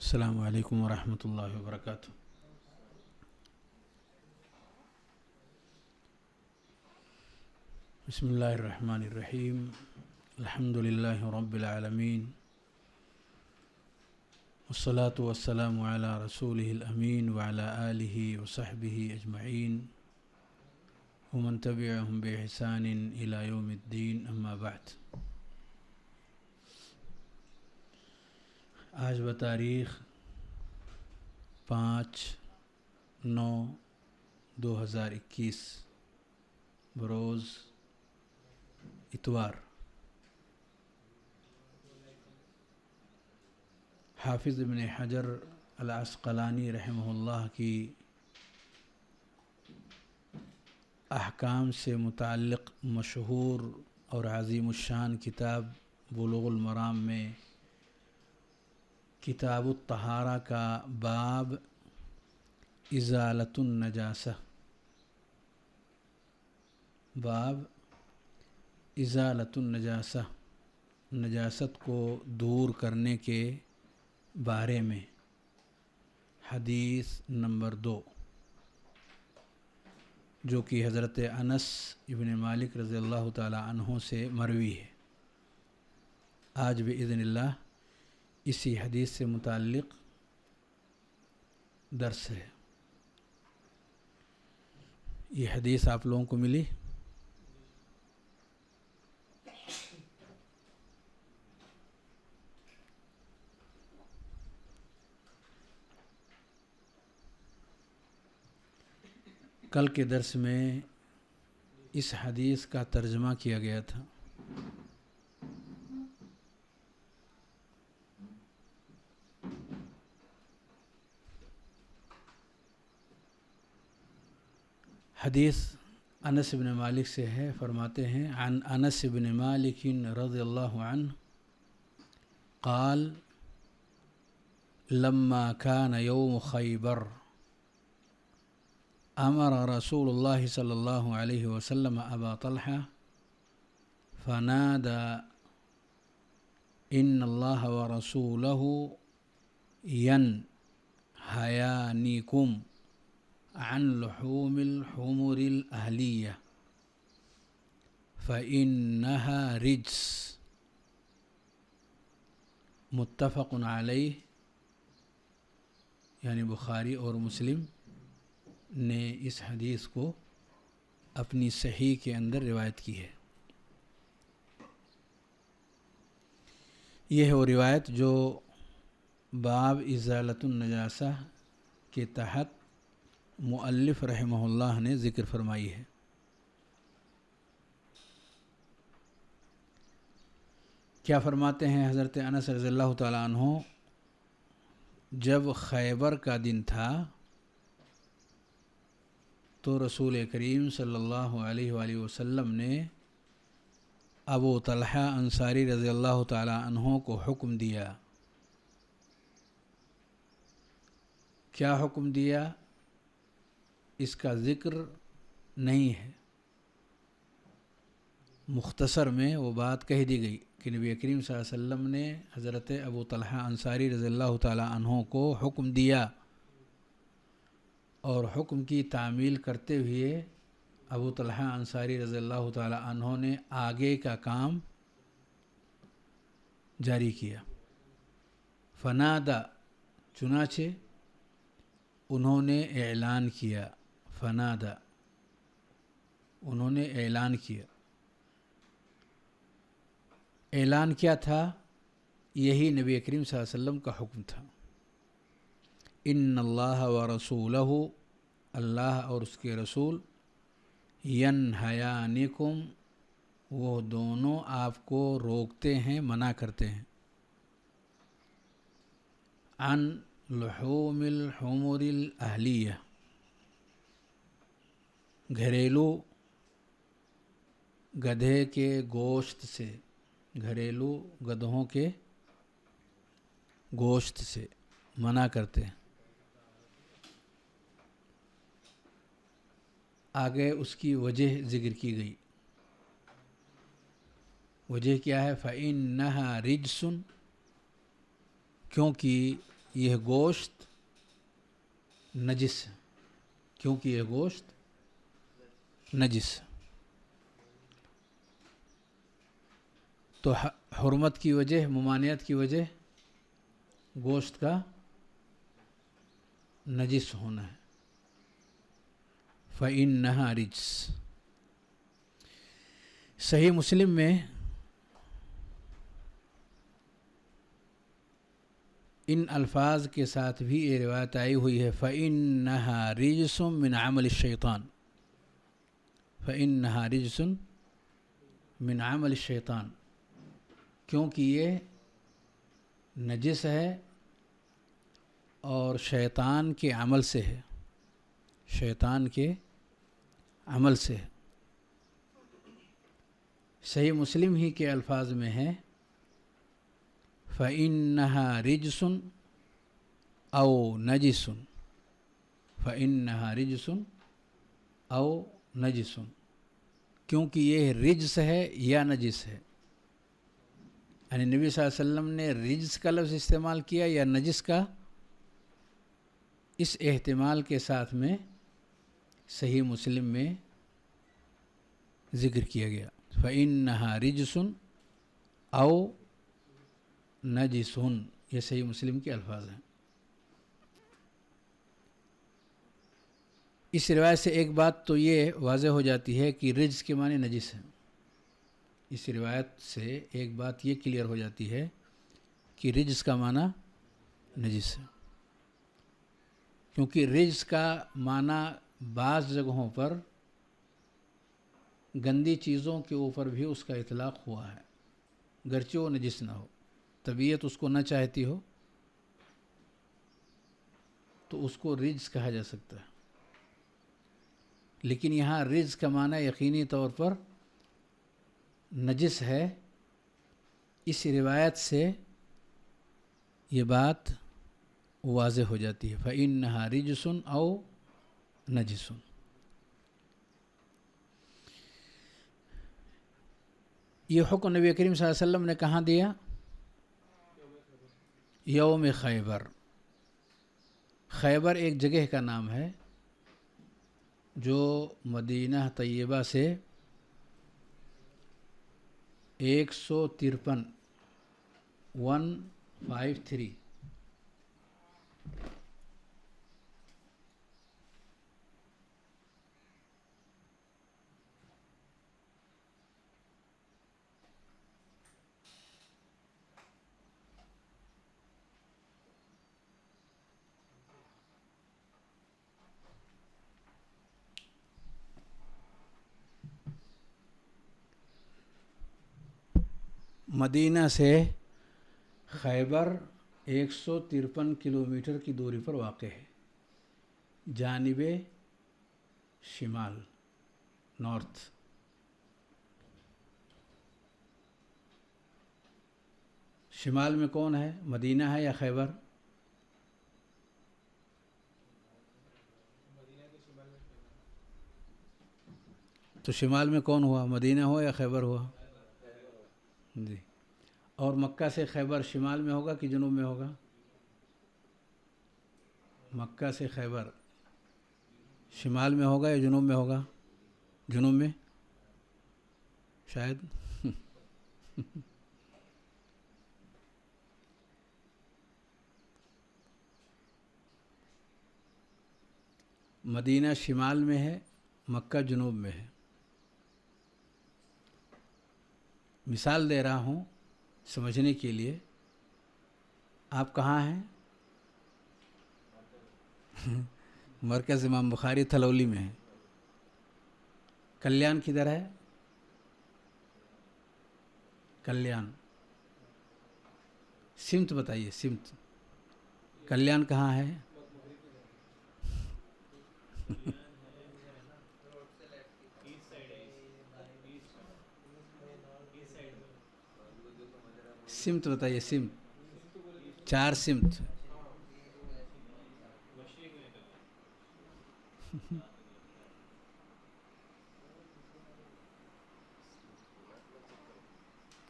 السلام علیکم ورحمۃ اللہ وبرکاتہ۔ بسم اللہ الرحمن الرحیم۔ الحمد للہ رب العالمین، والصلاة والسلام علی رسولہ الامین وعلی آلہ وصحبہ اجمعین ومن تبعہم بإحسان الی یوم الدین، اما بعد۔ آج بتاریخ 5/9/2021 بروز اتوار، حافظ ابن حجر العسقلانی رحمہ اللہ کی احکام سے متعلق مشہور اور عظیم الشان کتاب بلوغ المرام میں کتاب الطہارہ کا باب ازالۃ النجاسہ، باب ازالۃ النجاسہ، نجاست کو دور کرنے کے بارے میں، حدیث نمبر 2، جو کہ حضرت انس ابن مالک رضی اللہ تعالی عنہ سے مروی ہے۔ آج بإذن اللہ اسی حدیث سے متعلق درس ہے۔ یہ حدیث آپ لوگوں کو ملی؟ کل کے درس میں اس حدیث کا ترجمہ کیا گیا تھا۔ حدیث انس بن مالک سے ہے، فرماتے ہیں عن انس بن مالک رضی اللہ عنہ قال لما كان يوم خیبر امر رسول اللہ صلی اللہ علیہ وسلم ابا طلحہ فنادى ان اللہ ورسولہ ينهيانكم عن لحوم الحمر الأهلية فإنها رجس، متفق علیہ، یعنی بخاری اور مسلم نے اس حدیث کو اپنی صحیح کے اندر روایت کی ہے۔ یہ ہے وہ روایت جو باب ازالۃ النجاسہ کے تحت مؤلف رحمہ اللہ نے ذکر فرمائی ہے۔ کیا فرماتے ہیں حضرت انس رضی اللہ تعالیٰ عنہ؟ جب خیبر کا دن تھا تو رسول کریم صلی اللہ علیہ وآلہ وسلم نے ابو طلحہ انصاری رضی اللہ تعالیٰ عنہ کو حکم دیا۔ کیا حکم دیا؟ اس کا ذکر نہیں ہے، مختصر میں وہ بات کہہ دی گئی کہ نبی کریم صلی اللہ علیہ وسلم نے حضرت ابو طلحہ انصاری رضی اللہ تعالی عنہ کو حکم دیا، اور حکم کی تعمیل کرتے ہوئے ابو طلحہ انصاری رضی اللہ تعالی عنہ نے آگے کا کام جاری کیا۔ فنادا، چنانچہ انہوں نے اعلان کیا، فنادا، انہوں نے اعلان کیا۔ اعلان کیا تھا؟ یہی نبی کریم صلی اللہ علیہ وسلم کا حکم تھا۔ ان اللہ ورسولہ، اللہ اور اس کے رسول، ینہیانکم، وہ دونوں آپ کو روکتے ہیں، منع کرتے ہیں، عن لحوم الحمر الاہلیہ، گھریلو گدھے کے گوشت سے، گھریلو گدھوں کے گوشت سے منع کرتے ہیں۔ آگے اس کی وجہ ذکر کی گئی۔ وجہ کیا ہے؟ فَإِنَّهَا رِجْسٌ، کیونکہ یہ گوشت نجس ہے، کیونکہ یہ گوشت نجس ہے، تو حرمت کی وجہ، ممانعت کی وجہ گوشت کا نجس ہونا ہے۔ فَإِنَّهَا رِجْسٌ۔ صحیح مسلم میں ان الفاظ کے ساتھ بھی یہ روایت آئی ہوئی ہے، فَإِنَّهَا رِجْسٌ مِّنْ عَمَلِ الشَّيْطَانِ، فَإِنَّهَا رِجْسٌ مِّنْ عَمَلِ الشَّيْطَانِ، کیونکہ یہ نجس ہے اور شیطان کے عمل سے ہے، شیطان کے عمل سے ہے۔ صحیح مسلم ہی کے الفاظ میں ہے فَإِنَّهَا رِجْسٌ أَوْ نَجِسٌ، فَإِنَّهَا رِجْسٌ أَوْ نَجِسٌ، کیونکہ یہ رجس ہے یا نجس ہے۔ یعنی نبی صلی اللہ علیہ وسلم نے رجس کا لفظ استعمال کیا یا نجس کا، اس احتمال کے ساتھ میں صحیح مسلم میں ذکر کیا گیا، فَإِنَّهَا رِجْسٌ أَوْ نَجِسٌ، یہ صحیح مسلم کے الفاظ ہیں۔ اس روایت سے ایک بات تو یہ واضح ہو جاتی ہے کہ رجس کے معنی نجس ہے۔ اس روایت سے ایک بات یہ کلیئر ہو جاتی ہے کہ رجس کا معنی نجس ہے، کیونکہ رجس کا معنی بعض جگہوں پر گندی چیزوں کے اوپر بھی اس کا اطلاق ہوا ہے، گرچہ وہ نجس نہ ہو، طبیعت اس کو نہ چاہتی ہو تو اس کو رجس کہا جا سکتا ہے، لیکن یہاں رجس کا معنی یقینی طور پر نجس ہے۔ اس روایت سے یہ بات واضح ہو جاتی ہے، فَإِنَّهَا رِجْسٌ أَوْ نَجِسٌ۔ یہ حکم نبی کریم صلی اللہ علیہ وسلم نے کہاں دیا؟ یوم خیبر۔ خیبر ایک جگہ کا نام ہے جو مدینہ طیبہ سے 153 مدینہ سے خیبر 153 کلومیٹر کی دوری پر واقع ہے، جانب شمال، نارتھ۔ شمال میں کون ہے؟ مدینہ ہے یا خیبر؟ تو شمال میں کون ہوا؟ مدینہ ہوا یا خیبر ہوا؟ جی۔ اور مکہ سے خیبر شمال میں ہوگا کہ جنوب میں ہوگا؟ مکہ سے خیبر شمال میں ہوگا یا جنوب میں ہوگا؟ جنوب میں شاید۔ مدینہ شمال میں ہے، مکہ جنوب میں ہے۔ مثال دے رہا ہوں سمجھنے کے لیے۔ آپ کہاں ہیں؟ مرکز امام بخاری تھلولی میں ہے۔ کلیان کدھر ہے؟ کلیان سمت بتائیے، سمت کلیان کہاں ہے؟ سمت بتائیے، سمت، 4 سمت۔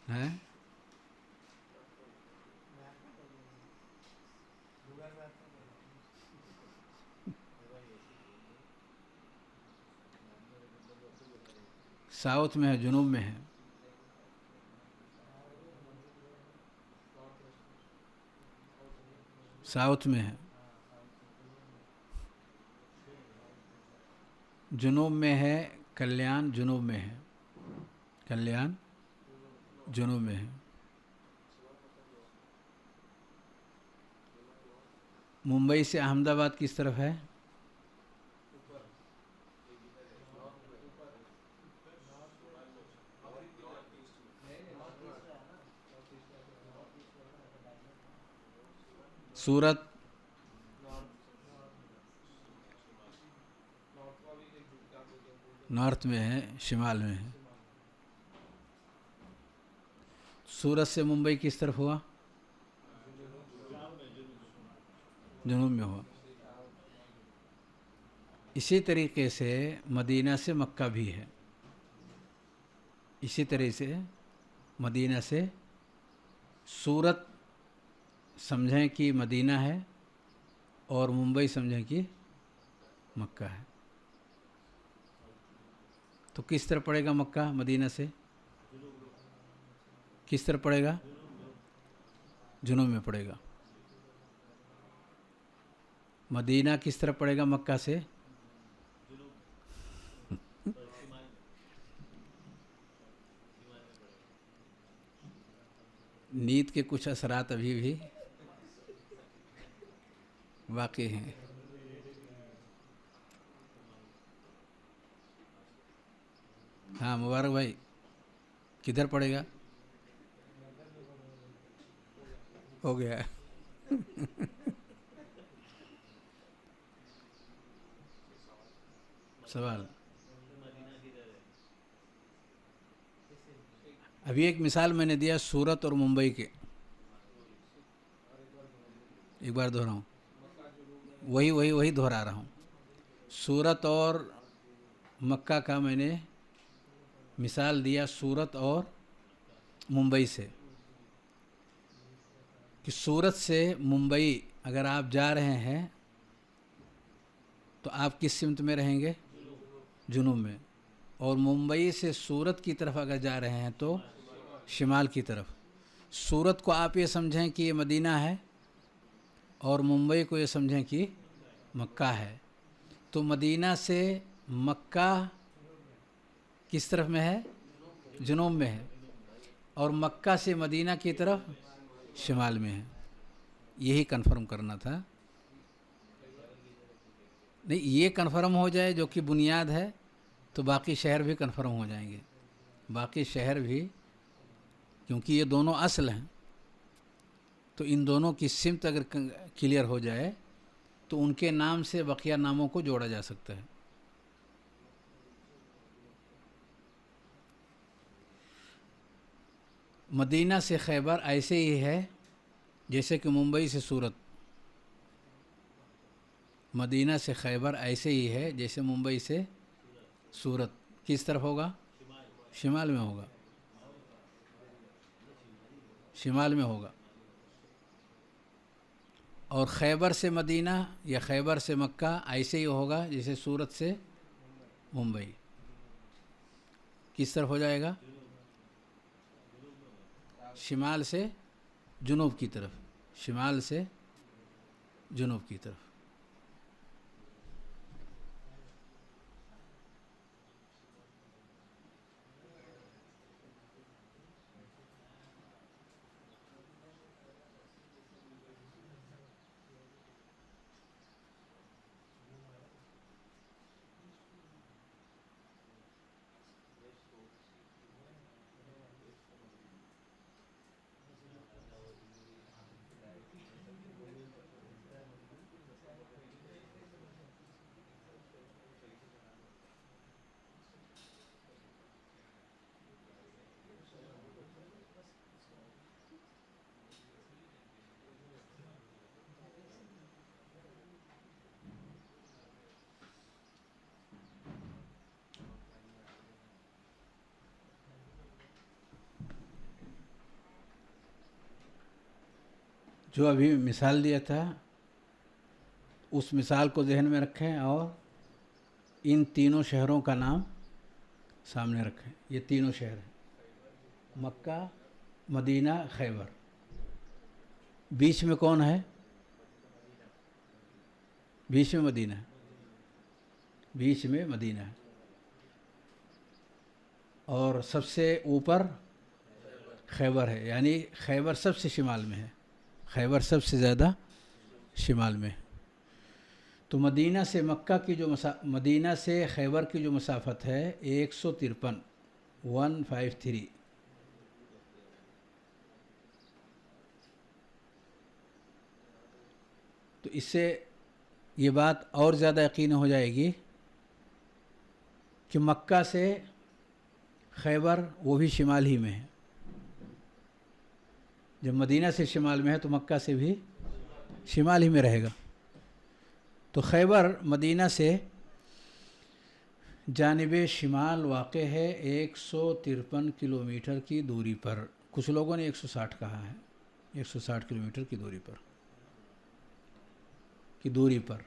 ہے ساؤتھ میں ہے، جنوب میں ہے؟ ساؤتھ میں ہے، جنوب میں ہے، کلیان جنوب میں ہے، کلیان جنوب میں ہے۔ ممبئی سے احمد آباد کس طرف ہے؟ سورت نارتھ میں ہے، شمال میں ہے۔ سورت سے ممبئی کس طرف ہوا؟ جنوب میں ہوا۔ اسی طریقے سے مدینہ سے مکہ بھی ہے، اسی طرح سے مدینہ سے سورت سمجھیں کہ مدینہ ہے اور ممبئی سمجھیں کہ مکہ ہے۔ تو کس طرح پڑے گا مکہ مدینہ سے؟ کس طرح پڑے گا؟ جنوب میں پڑے گا۔ مدینہ کس طرح پڑے گا مکہ سے؟ نیند کے کچھ اثرات ابھی بھی واقع ہیں۔ ہاں مبارک بھائی، کدھر پڑے گا؟ ہو گیا۔ سوال ابھی ایک مثال میں نے دیا سورت اور ممبئی کے، ایک بار دہراؤں، وہی دہرا رہا ہوں۔ سورت اور مکہ کا میں نے مثال دیا سورت اور ممبئی سے، کہ سورت سے ممبئی اگر آپ جا رہے ہیں تو آپ کس سمت میں رہیں گے؟ جنوب میں۔ اور ممبئی سے سورت کی طرف اگر جا رہے ہیں تو شمال کی طرف۔ سورت کو آپ یہ سمجھیں کہ یہ مدینہ ہے اور ممبئی کو یہ سمجھیں کہ مکہ ہے۔ تو مدینہ سے مکہ کس طرف میں ہے؟ جنوب میں ہے، اور مکہ سے مدینہ کی طرف شمال میں ہے۔ یہی کنفرم کرنا تھا۔ نہیں، یہ کنفرم ہو جائے جو کہ بنیاد ہے تو باقی شہر بھی کنفرم ہو جائیں گے، باقی شہر بھی، کیونکہ یہ دونوں اصل ہیں۔ تو ان دونوں کی سمت اگر کلیئر ہو جائے تو ان کے نام سے بقیہ ناموں کو جوڑا جا سکتا ہے۔ مدینہ سے خیبر ایسے ہی ہے جیسے کہ ممبئی سے سورت۔ مدینہ سے خیبر ایسے ہی ہے جیسے ممبئی سے سورت۔ کس طرف ہوگا؟ شمال میں ہوگا، شمال میں ہوگا۔ اور خیبر سے مدینہ یا خیبر سے مکہ ایسے ہی ہوگا جیسے سورت سے ممبئی۔ کس طرف ہو جائے گا؟ شمال سے جنوب کی طرف، شمال سے جنوب کی طرف۔ جو ابھی مثال دیا تھا اس مثال کو ذہن میں رکھیں اور ان تینوں شہروں کا نام سامنے رکھیں. یہ تینوں شہر ہیں، مکہ، مدینہ، خیبر. بیچ میں کون ہے؟ بیچ میں مدینہ ہے. بیچ میں مدینہ ہے. اور سب سے اوپر خیبر ہے، یعنی خیبر سب سے شمال میں ہے. خیبر سب سے زیادہ شمال میں ہے. تو مدینہ سے مکہ کی جو مدینہ سے خیبر کی جو مسافت ہے 153، 153. تو اس سے یہ بات اور زیادہ یقین ہو جائے گی کہ مکہ سے خیبر وہ بھی شمال ہی میں ہے. جب مدینہ سے شمال میں ہے تو مکہ سے بھی شمال ہی میں رہے گا. تو خیبر مدینہ سے جانب شمال واقع ہے 153 کلومیٹر کی دوری پر. کچھ لوگوں نے 160 کہا ہے. 160 کلومیٹر کی دوری پر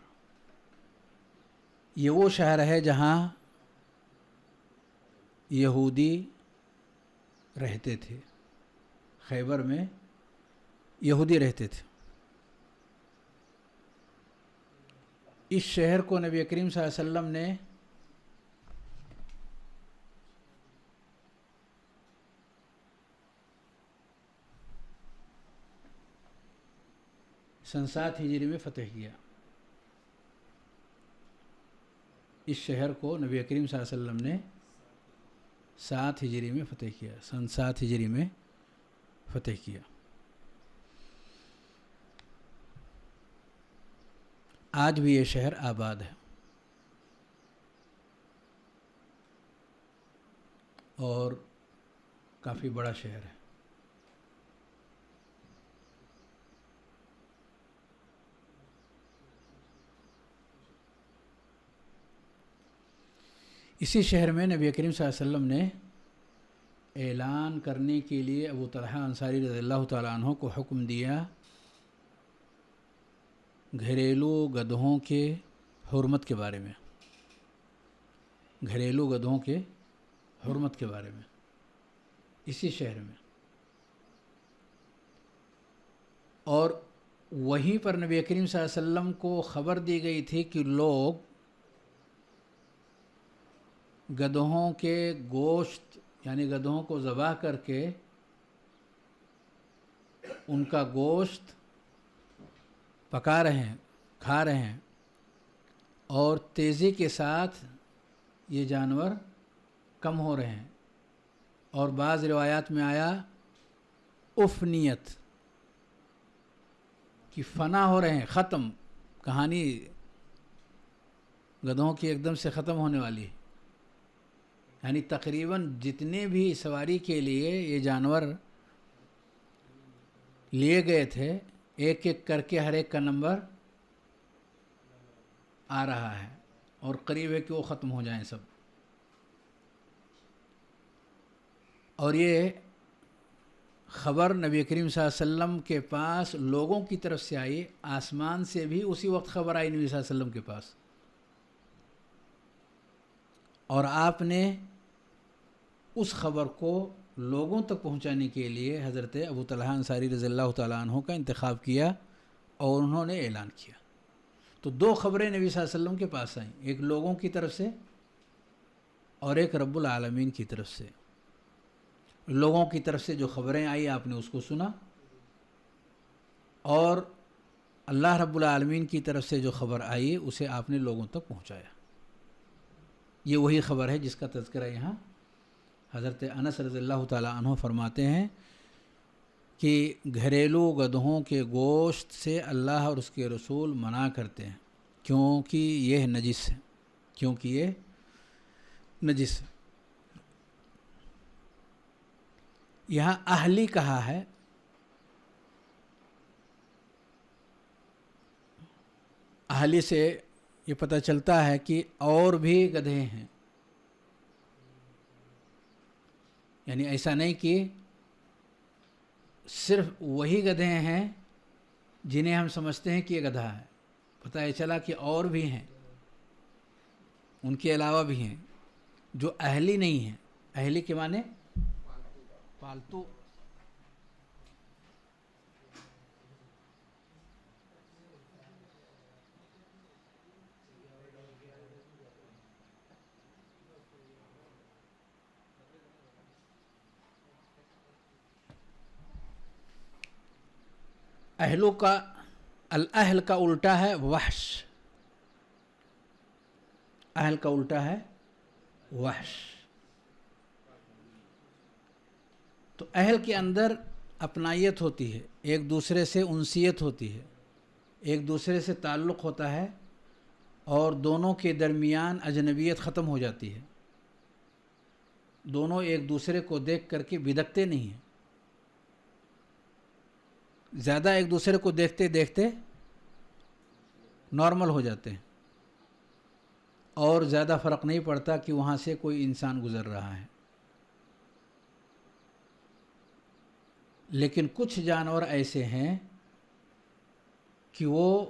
یہ وہ شہر ہے جہاں یہودی رہتے تھے. خیبر میں یہودی رہتے تھے. اس شہر کو نبی کریم صلی اللہ علیہ وسلم نے سن 7 ہجری میں فتح کیا. اس شہر کو نبی کریم صلی اللہ علیہ وسلم نے 7 ہجری میں فتح کیا. سن 7 ہجری میں فتح کیا. آج بھی یہ شہر آباد ہے اور کافی بڑا شہر ہے. اسی شہر میں نبی کریم صلی اللہ علیہ وسلم نے اعلان کرنے کے لیے ابو طلحہ انصاری رضی اللہ تعالیٰ عنہ کو حکم دیا گھریلو گدھوں کے حرمت کے بارے میں. گھریلو گدھوں کے حرمت کے بارے میں اسی شہر میں. اور وہیں پر نبی کریم صلی اللہ علیہ وسلم کو خبر دی گئی تھی کہ لوگ گدھوں کے گوشت یعنی گدھوں کو ذبح کر کے ان کا گوشت پکا رہے ہیں، کھا رہے ہیں، اور تیزی کے ساتھ یہ جانور کم ہو رہے ہیں. اور بعض روایات میں آیا افنیت کہ فنا ہو رہے ہیں، ختم. کہانی گدھوں کی ایک دم سے ختم ہونے والی ہے. یعنی تقریباً جتنے بھی سواری کے لیے یہ جانور لیے گئے تھے ایک ایک کر کے ہر ایک کا نمبر آ رہا ہے اور قریب ہے کہ وہ ختم ہو جائیں سب. اور یہ خبر نبی کریم صلی اللہ علیہ وسلم کے پاس لوگوں کی طرف سے آئی. آسمان سے بھی اسی وقت خبر آئی نبی صلی اللہ علیہ وسلم کے پاس، اور آپ نے اس خبر کو لوگوں تک پہنچانے کے لیے حضرت ابو طلحہ انصاری رضی اللہ تعالیٰ عنہ کا انتخاب کیا اور انہوں نے اعلان کیا. تو 2 خبریں نبی صلی اللہ علیہ وسلم کے پاس آئیں، ایک لوگوں کی طرف سے اور ایک رب العالمین کی طرف سے. لوگوں کی طرف سے جو خبریں آئی آپ نے اس کو سنا، اور اللہ رب العالمین کی طرف سے جو خبر آئی اسے آپ نے لوگوں تک پہنچایا. یہ وہی خبر ہے جس کا تذکرہ یہاں حضرت انس رضی اللہ تعالیٰ عنہ فرماتے ہیں کہ گھریلو گدھوں کے گوشت سے اللہ اور اس کے رسول منع کرتے ہیں کیونکہ یہ نجس ہے. کیونکہ یہ نجس ہے. یہاں اہلی کہا ہے. اہلی سے یہ پتہ چلتا ہے کہ اور بھی گدھے ہیں. یعنی ایسا نہیں کہ صرف وہی گدھے ہیں جنہیں ہم سمجھتے ہیں کہ یہ گدھا ہے. پتہ یہ چلا کہ اور بھی ہیں، ان کے علاوہ بھی ہیں جو اہلی نہیں ہیں۔ اہلی کے معنی پالتو۔ اہلوں کا الاہل کا الٹا ہے وحش، اہل کا الٹا ہے وحش۔ تو اہل کے اندر اپنائیت ہوتی ہے، ایک دوسرے سے انسیت ہوتی ہے، ایک دوسرے سے تعلق ہوتا ہے، اور دونوں کے درمیان اجنبیت ختم ہو جاتی ہے، دونوں ایک دوسرے کو دیکھ کر کے بدکتے نہیں ہیں، زیادہ ایک دوسرے کو دیکھتے دیکھتے نارمل ہو جاتے ہیں، اور زیادہ فرق نہیں پڑتا کہ وہاں سے کوئی انسان گزر رہا ہے۔ لیکن کچھ جانور ایسے ہیں کہ وہ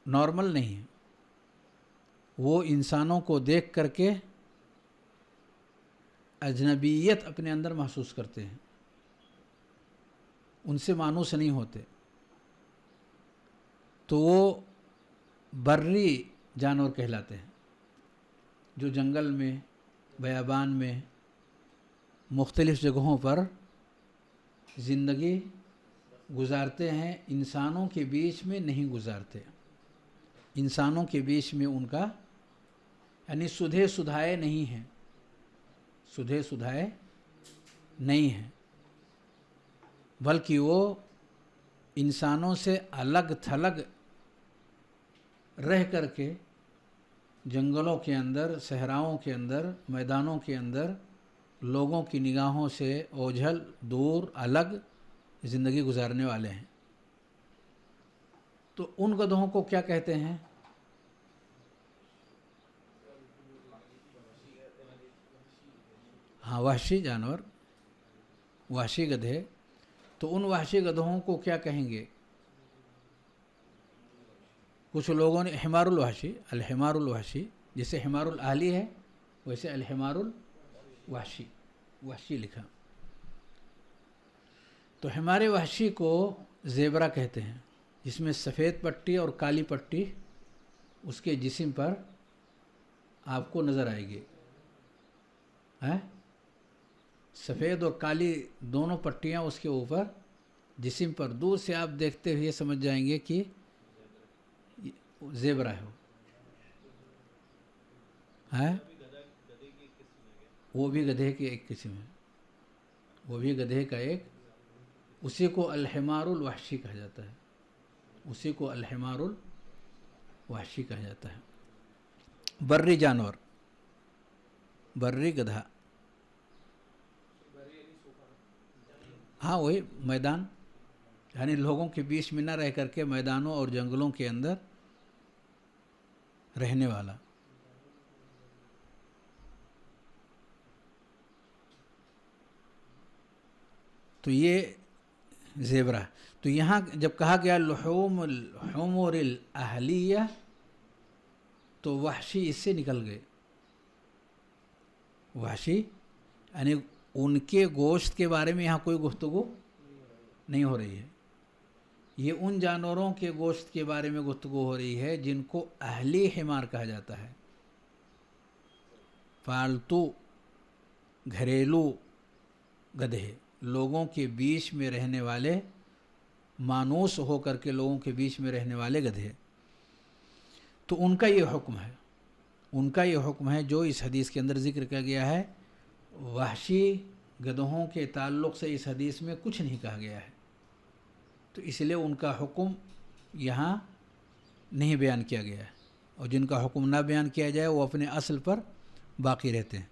نارمل نہیں ہیں، وہ انسانوں کو دیکھ کر کے اجنبیت اپنے اندر محسوس کرتے ہیں، ان سے مانوس نہیں ہوتے، تو وہ بری جانور کہلاتے ہیں، جو جنگل میں، بیابان میں، مختلف جگہوں پر زندگی گزارتے ہیں، انسانوں کے بیچ میں نہیں گزارتے، انسانوں کے بیچ میں ان کا یعنی سدھے سدھائے نہیں ہیں، سدھے سدھائے نہیں ہیں، بلکہ وہ انسانوں سے الگ تھلگ رہ کر کے جنگلوں کے اندر، صحراؤں کے اندر، میدانوں کے اندر لوگوں کی نگاہوں سے اوجھل، دور، الگ زندگی گزارنے والے ہیں۔ تو ان گدھوں کو کیا کہتے ہیں؟ ہاں، وحشی جانور، وحشی گدھے۔ تو ان وحشی گدھوں کو کیا کہیں گے؟ کچھ لوگوں نے حمار الوحشی، الحمار الوحشی، جیسے حمار الاہلی ہے ویسے الحمار الوحشی، وحشی لکھا۔ تو حمار وحشی کو زیبرا کہتے ہیں، جس میں سفید پٹی اور کالی پٹی اس کے جسم پر آپ کو نظر آئے گی، سفید اور کالی دونوں پٹیاں اس کے اوپر جسم پر، دور سے آپ دیکھتے ہوئے سمجھ جائیں گے کہ زیبرا ہے وہ بھی گدھے کی ایک قسم ہے، وہ بھی گدھے کا ایک، اسی کو الحمار الوحشی کہا جاتا ہے، اسی کو الحمار الوحشی کہا جاتا ہے۔ بری جانور، بری گدھا، ہاں وہی میدان، یعنی لوگوں کے بیچ میں نہ رہ کر کے میدانوں اور جنگلوں کے اندر رہنے والا۔ تو یہ زیبرا۔ تو یہاں جب کہا گیا لحوم الحمر الاہلیہ تو وحشی اس سے نکل گئے، وحشی یعنی ان کے گوشت کے بارے میں یہاں کوئی گفتگو نہیں ہو رہی ہے، یہ ان جانوروں کے گوشت کے بارے میں گفتگو ہو رہی ہے جن کو اہلی حمار کہا جاتا ہے، پالتو گھریلو گدھے، لوگوں کے بیچ میں رہنے والے، مانوس ہو کر کے لوگوں کے بیچ میں رہنے والے گدھے۔ تو ان کا یہ حکم ہے، ان کا یہ حکم ہے جو اس حدیث کے اندر ذکر کیا گیا ہے۔ وحشی گدھوں کے تعلق سے اس حدیث میں کچھ نہیں کہا گیا ہے، تو اس لیے ان کا حکم یہاں نہیں بیان کیا گیا ہے، اور جن کا حکم نہ بیان کیا جائے وہ اپنے اصل پر باقی رہتے ہیں۔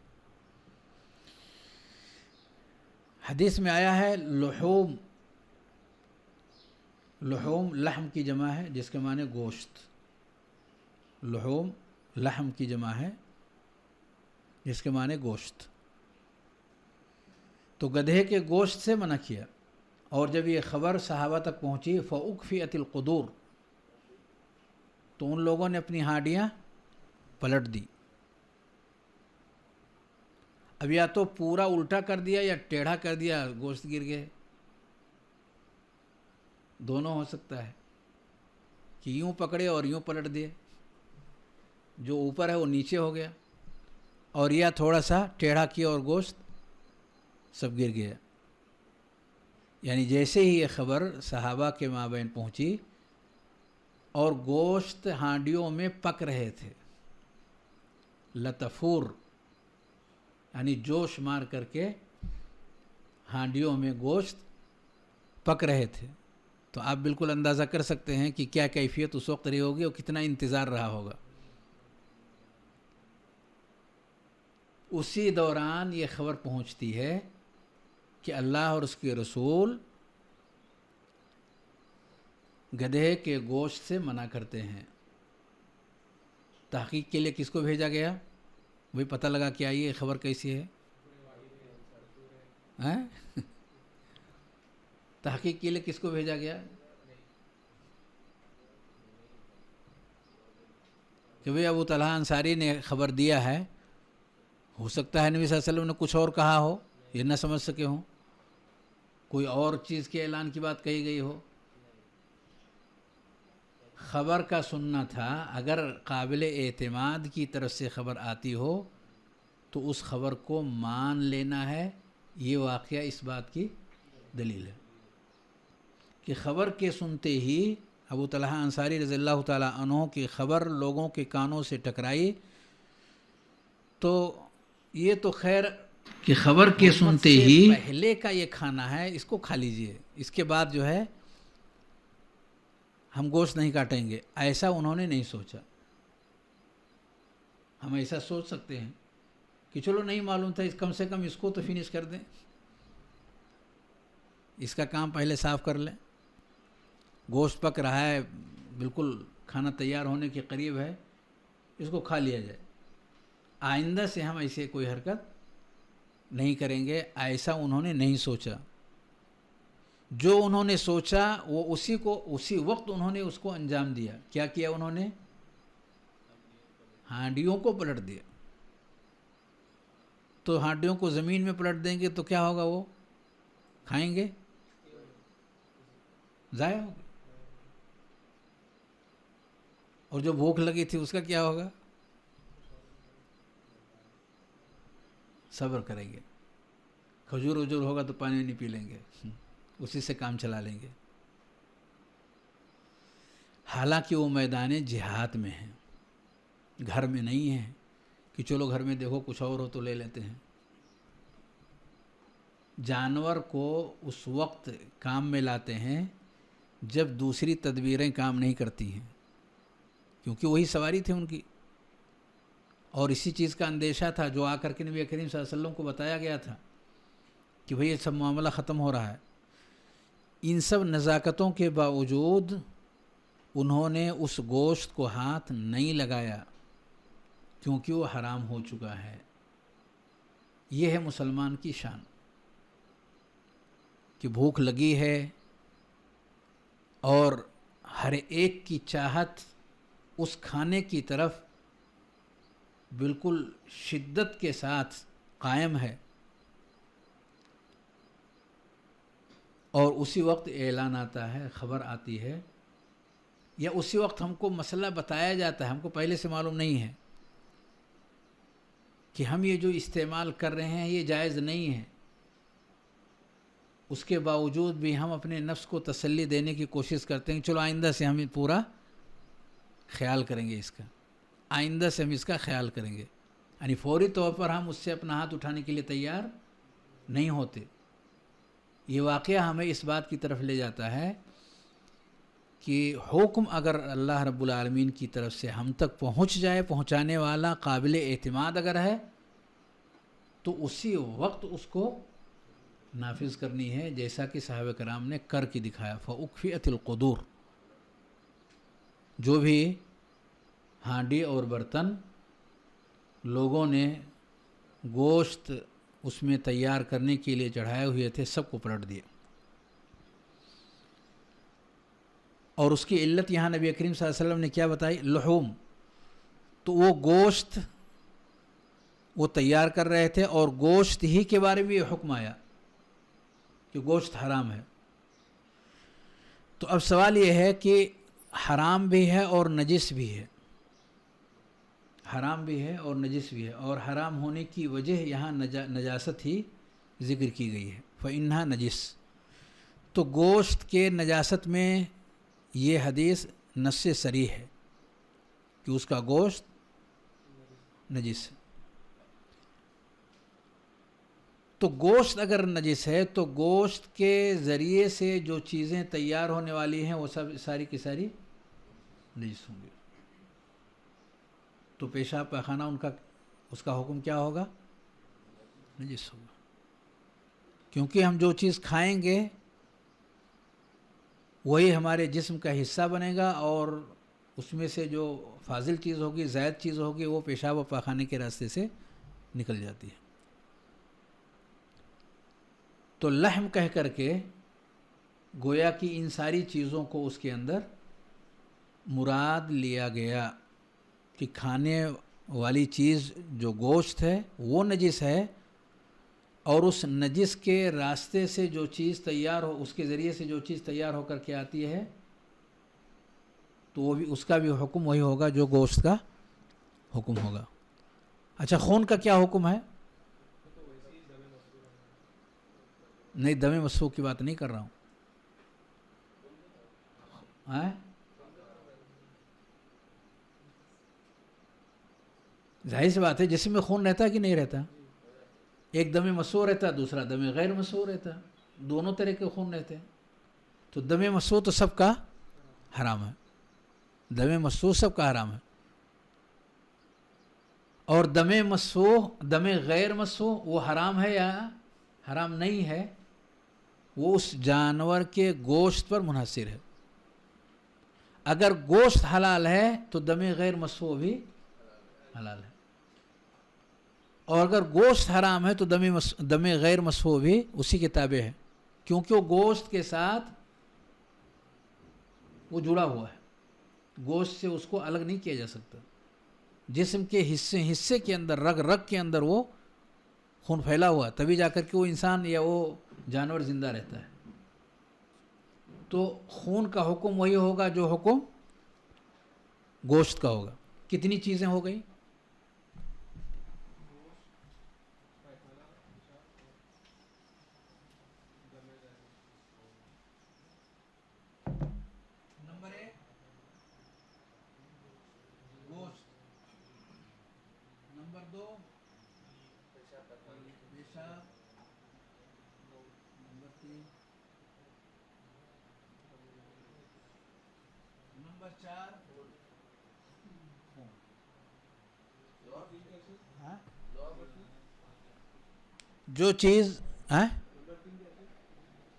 حدیث میں آیا ہے لحوم، لحوم لحم کی جمع ہے جس کے معنی گوشت، لحوم لحم کی جمع ہے جس کے معنی گوشت۔ تو گدھے کے گوشت سے منع کیا، اور جب یہ خبر صحابہ تک پہنچی فَأُكْفِئَتِ الْقُدُورُ، تو ان لوگوں نے اپنی ہانڈیاں پلٹ دی. اب یا تو پورا الٹا کر دیا یا ٹیڑھا کر دیا, گوشت گر گئے. دونوں ہو سکتا ہے کہ یوں پکڑے اور یوں پلٹ دیے, جو اوپر ہے وہ نیچے ہو گیا, اور یا تھوڑا سا ٹیڑھا کیا اور گوشت سب گر گیا. یعنی جیسے ہی یہ خبر صحابہ کے مابین پہنچی اور گوشت ہانڈیوں میں پک رہے تھے, لتفور یعنی جوش مار کر کے ہانڈیوں میں گوشت پک رہے تھے, تو آپ بالکل اندازہ کر سکتے ہیں کہ کیا کیفیت اس وقت رہی ہوگی اور کتنا انتظار رہا ہوگا. اسی دوران یہ خبر پہنچتی ہے کہ اللہ اور اس کے رسول گدھے کے گوشت سے منع کرتے ہیں. تحقیق کے لیے کس کو بھیجا گیا؟ وہی پتہ لگا کہ آئیے خبر کیسی ہے. تحقیق کے لیے کس کو بھیجا گیا کہ بھئی ابو طلحہ انصاری نے خبر دیا ہے, ہو سکتا ہے نبی صلی اللہ علیہ وسلم نے کچھ اور کہا ہو, یہ نہ سمجھ سکے ہوں, کوئی اور چیز کے اعلان کی بات کہی گئی ہو. خبر کا سننا تھا, اگر قابل اعتماد کی طرف سے خبر آتی ہو تو اس خبر کو مان لینا ہے. یہ واقعہ اس بات کی دلیل ہے کہ خبر کے سنتے ہی ابو طلحہ انصاری رضی اللہ تعالیٰ عنہ کی خبر لوگوں کے کانوں سے ٹکرائی, تو یہ تو خیر کہ خبر کے سنتے ہی پہلے کا یہ کھانا ہے, اس کو کھا لیجئے, اس کے بعد جو ہے ہم گوشت نہیں کاٹیں گے, ایسا انہوں نے نہیں سوچا. ہم ایسا سوچ سکتے ہیں کہ چلو نہیں معلوم تھا, کم سے کم اس کو تو فنش کر دیں, اس کا کام پہلے صاف کر لیں. گوشت پک رہا ہے, بالکل کھانا تیار ہونے کے قریب ہے, اس کو کھا لیا جائے. آئندہ سے ہم ایسے کوئی حرکت نہیں کریں گے, ایسا انہوں نے نہیں سوچا. جو انہوں نے سوچا وہ اسی وقت انہوں نے اس کو انجام دیا. کیا کیا انہوں نے؟ ہانڈیوں کو پلٹ دیا. تو ہانڈیوں کو زمین میں پلٹ دیں گے تو کیا ہوگا؟ وہ کھائیں گے؟ ضائع ہوگا. اور جو بھوک لگی تھی اس کا کیا ہوگا؟ صبر کریں گے. کھجور وجور ہوگا تو پانی نہیں پی لیں گے, اسی سے کام چلا لیں گے. حالانکہ وہ میدان جہاد میں ہیں, گھر میں نہیں ہیں کہ چلو گھر میں دیکھو کچھ اور ہو تو لے لیتے ہیں. جانور کو اس وقت کام میں لاتے ہیں جب دوسری تدبیریں کام نہیں کرتی ہیں, کیونکہ وہی سواری تھی ان کی, اور اسی چیز کا اندیشہ تھا جو آ کر کے نبی کریم صلی اللہ علیہ وسلم کو بتایا گیا تھا کہ بھئی یہ سب معاملہ ختم ہو رہا ہے. ان سب نزاکتوں کے باوجود انہوں نے اس گوشت کو ہاتھ نہیں لگایا کیونکہ وہ حرام ہو چکا ہے. یہ ہے مسلمان کی شان کہ بھوک لگی ہے اور ہر ایک کی چاہت اس کھانے کی طرف بالکل شدت کے ساتھ قائم ہے, اور اسی وقت اعلان آتا ہے, خبر آتی ہے, یا اسی وقت ہم کو مسئلہ بتایا جاتا ہے, ہم کو پہلے سے معلوم نہیں ہے کہ ہم یہ جو استعمال کر رہے ہیں یہ جائز نہیں ہے. اس کے باوجود بھی ہم اپنے نفس کو تسلی دینے کی کوشش کرتے ہیں, چلو آئندہ سے ہم پورا خیال کریں گے, اس کا آئندہ سے ہم اس کا خیال کریں گے. یعنی فوری طور پر ہم اس سے اپنا ہاتھ اٹھانے کے لیے تیار نہیں ہوتے. یہ واقعہ ہمیں اس بات کی طرف لے جاتا ہے کہ حکم اگر اللہ رب العالمین کی طرف سے ہم تک پہنچ جائے, پہنچانے والا قابل اعتماد اگر ہے, تو اسی وقت اس کو نافذ کرنی ہے, جیسا کہ صحابہ کرام نے کر کے دکھایا. فَأُكْفِئَتِ الْقُدُورُ, جو بھی ہانڈی اور برتن لوگوں نے گوشت اس میں تیار کرنے کے لیے چڑھائے ہوئے تھے, سب کو پلٹ دیا. اور اس کی علت یہاں نبی کریم صلی اللہ علیہ وسلم نے کیا بتائی؟ لحوم. تو وہ گوشت وہ تیار کر رہے تھے، اور گوشت ہی کے بارے میں یہ حکم آیا کہ گوشت حرام ہے. تو اب سوال یہ ہے کہ حرام بھی ہے اور نجس بھی ہے، حرام بھی ہے اور نجس بھی ہے، اور حرام ہونے کی وجہ یہاں نجاست ہی ذکر کی گئی ہے، فإنہا نجس. تو گوشت کے نجاست میں یہ حدیث نص صریح ہے کہ اس کا گوشت نجس ہے. تو گوشت اگر نجس ہے تو گوشت کے ذریعے سے جو چیزیں تیار ہونے والی ہیں وہ سب ساری کی ساری نجس ہوں گی. تو پیشاب پاخانہ اس کا حکم کیا ہوگا؟ نجس ہوگا، کیونکہ ہم جو چیز کھائیں گے وہی ہمارے جسم کا حصہ بنے گا، اور اس میں سے جو فاضل چیز ہوگی، زائد چیز ہوگی، وہ پیشاب و پاخانے کے راستے سے نکل جاتی ہے. تو لحم کہہ کر کے گویا کہ ان ساری چیزوں کو اس کے اندر مراد لیا گیا کہ کھانے والی چیز جو گوشت ہے وہ نجس ہے، اور اس نجس کے راستے سے جو چیز تیار ہو، اس کے ذریعے سے جو چیز تیار ہو کر کے آتی ہے تو وہ بھی اس کا بھی حکم وہی ہوگا جو گوشت کا حکم ہوگا. اچھا، خون کا کیا حکم ہے؟ نہیں، دم مسفوح کی بات نہیں کر رہا ہوں. ظاہر سی بات ہے، جسم میں خون رہتا ہے کہ نہیں رہتا؟ ایک دم مسفوح رہتا ہے، دوسرا دم غیر مسفوح رہتا ہے، دونوں طرح کے خون رہتے ہیں. تو دم مسفوح تو سب کا حرام ہے، دم مسفوح سب کا حرام ہے. اور دم مسفوح، دم غیر مسفوح وہ حرام ہے یا حرام نہیں ہے؟ وہ اس جانور کے گوشت پر منحصر ہے. اگر گوشت حلال ہے تو دم غیر مسفوح بھی حلال ہے، اور اگر گوشت حرام ہے تو دم غیر مسفوح بھی اسی کے تابع ہے، کیونکہ وہ گوشت کے ساتھ وہ جڑا ہوا ہے، گوشت سے اس کو الگ نہیں کیا جا سکتا. جسم کے حصے کے اندر، رگ کے اندر وہ خون پھیلا ہوا ہے، تبھی جا کر کے وہ انسان یا وہ جانور زندہ رہتا ہے. تو خون کا حکم وہی ہوگا جو حکم گوشت کا ہوگا. کتنی چیزیں ہو گئی؟ نمبر 1 گوشت، نمبر 2 پیشاب، نمبر 3 نمبر 4 خون. جو چیز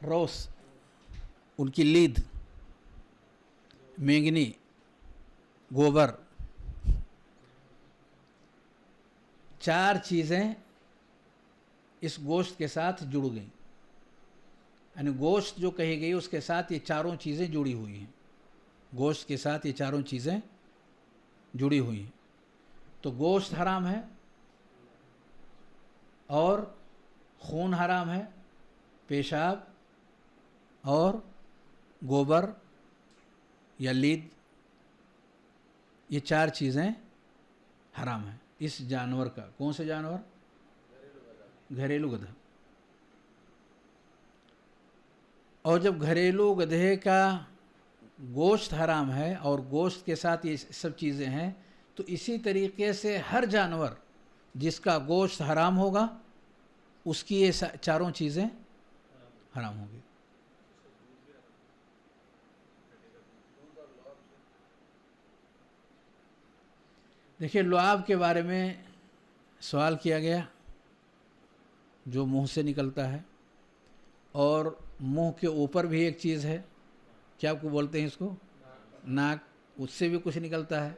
روس، ان کی لید، مینگنی، گوبر، 4 چیزیں اس گوشت کے ساتھ جڑ گئیں. یعنی گوشت جو کہی گئی اس کے ساتھ یہ چاروں چیزیں جڑی ہوئی ہیں، گوشت کے ساتھ یہ چاروں چیزیں جڑی ہوئی ہیں. تو گوشت حرام ہے، اور خون حرام ہے، پیشاب اور گوبر یا لید، یہ 4 چیزیں حرام ہیں اس جانور کا. کون سے جانور؟ گھریلو گدھا. اور جب گھریلو گدھے کا گوشت حرام ہے اور گوشت کے ساتھ یہ سب چیزیں ہیں، تو اسی طریقے سے ہر جانور جس کا گوشت حرام ہوگا اس کی یہ چاروں چیزیں حرام ہوں گی. دیکھیے، لعاب کے بارے میں سوال کیا گیا، جو منہ سے نکلتا ہے، اور منہ کے اوپر بھی ایک چیز ہے، کیا آپ کو بولتے ہیں اس کو؟ ناک، اس سے بھی کچھ نکلتا ہے.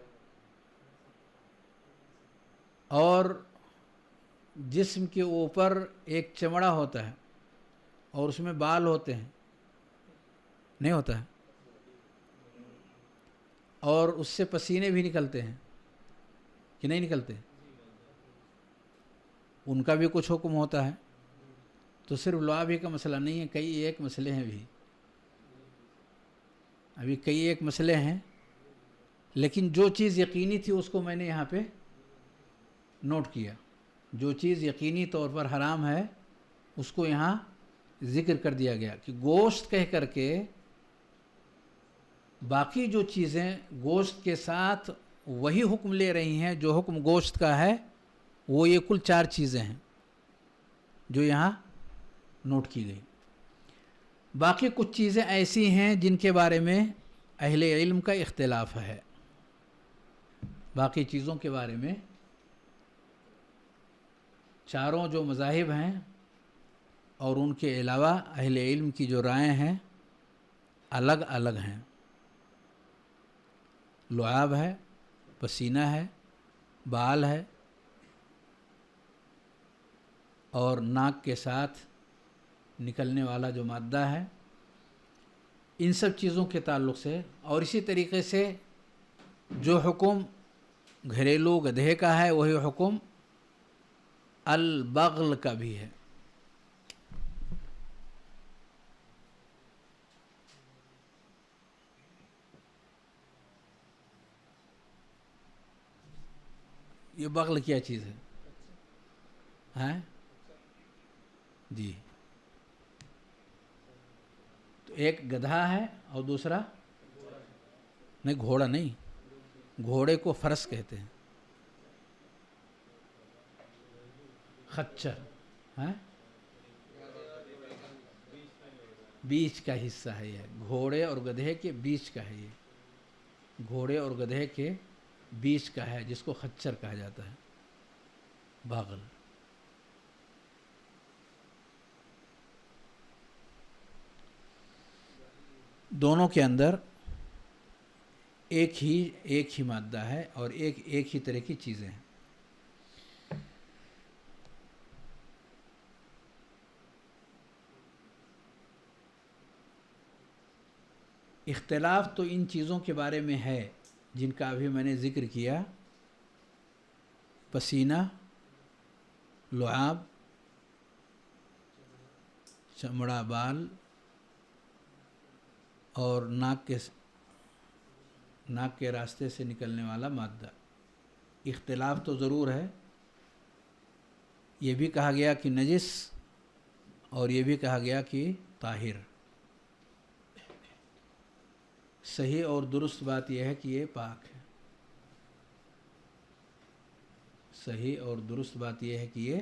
اور جسم کے اوپر ایک چمڑا ہوتا ہے اور اس میں بال ہوتے ہیں، نہیں ہوتا ہے؟ اور اس سے پسینے بھی نکلتے ہیں کہ نہیں نکلتے؟ ان کا بھی کچھ حکم ہوتا ہے. تو صرف لعاب ہی کا مسئلہ نہیں ہے، کئی ایک مسئلے ہیں بھی، ابھی کئی ایک مسئلے ہیں. لیکن جو چیز یقینی تھی اس کو میں نے یہاں پہ نوٹ کیا. جو چیز یقینی طور پر حرام ہے اس کو یہاں ذکر کر دیا گیا کہ گوشت کہہ کر کے باقی جو چیزیں گوشت کے ساتھ وہی حکم لے رہی ہیں جو حکم گوشت کا ہے. وہ یہ کل 4 چیزیں ہیں جو یہاں نوٹ کی گئی. باقی کچھ چیزیں ایسی ہیں جن کے بارے میں اہل علم کا اختلاف ہے. باقی چیزوں کے بارے میں چاروں جو مذاہب ہیں اور ان کے علاوہ اہل علم کی جو رائے ہیں الگ الگ ہیں. لعاب ہے، پسینہ ہے، بال ہے، اور ناک کے ساتھ نکلنے والا جو مادہ ہے، ان سب چیزوں کے تعلق سے. اور اسی طریقے سے جو حکم گھریلو گدھے کا ہے وہی حکم البغل کا بھی ہے. یہ بغل کیا چیز ہے؟ ہیں جی، تو ایک گدھا ہے اور دوسرا نہیں، گھوڑا نہیں، گھوڑے کو فرس کہتے ہیں. خچر ہیں، بیچ کا حصہ ہے یہ، گھوڑے اور گدھے کے بیچ کا ہے یہ، گھوڑے اور گدھے کے بیچ کا ہے جس کو خچر کہا جاتا ہے، باغل. دونوں کے اندر ایک ہی مادہ ہے اور ایک ہی طرح کی چیزیں ہیں. اختلاف تو ان چیزوں کے بارے میں ہے جن کا ابھی میں نے ذکر کیا: پسینہ، لعاب، چمڑا، بال اور ناک کے راستے سے نکلنے والا مادہ. اختلاف تو ضرور ہے. یہ بھی کہا گیا کہ نجس اور یہ بھی کہا گیا کہ طاہر. صحیح اور درست بات یہ ہے کہ یہ پاک ہے. صحیح اور درست بات یہ ہے کہ یہ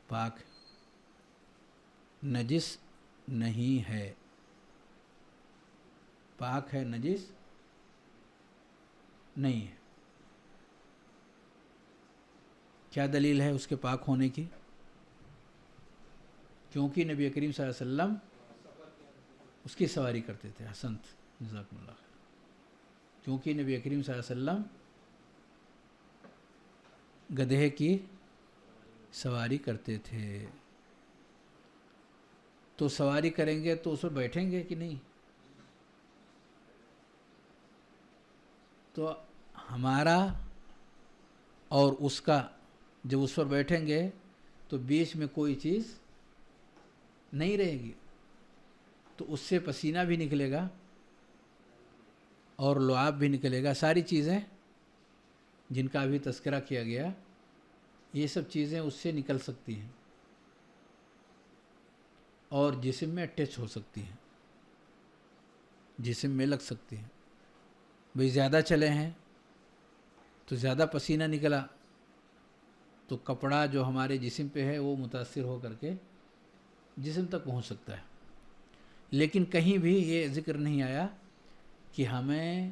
پاک ہے، نجس نہیں ہے. پاک ہے، نجس نہیں ہے. کیا دلیل ہے اس کے پاک ہونے کی؟ کیونکہ نبی کریم صلی اللہ علیہ وسلم اس کی سواری کرتے تھے. حسنت، جزاکم اللہ خیر. کیونکہ نبی کریم صلی اللہ علیہ وسلم گدھے کی سواری کرتے تھے. تو سواری کریں گے تو اس پر بیٹھیں گے کہ نہیں؟ تو ہمارا اور اس کا جب اس پر بیٹھیں گے تو بیچ میں کوئی چیز نہیں رہے گی، تو اس سے پسینہ بھی نکلے گا اور لعاب بھی نکلے گا. ساری چیزیں جن کا بھی تذکرہ کیا گیا یہ سب چیزیں اس سے نکل سکتی ہیں اور جسم میں اٹیچ ہو سکتی ہیں، جسم میں لگ سکتی ہیں. بھئی زیادہ چلے ہیں تو زیادہ پسینہ نکلا تو کپڑا جو ہمارے جسم پہ ہے وہ متاثر ہو کر کے جسم تک پہنچ سکتا ہے. لیکن کہیں بھی یہ ذکر نہیں آیا کہ ہمیں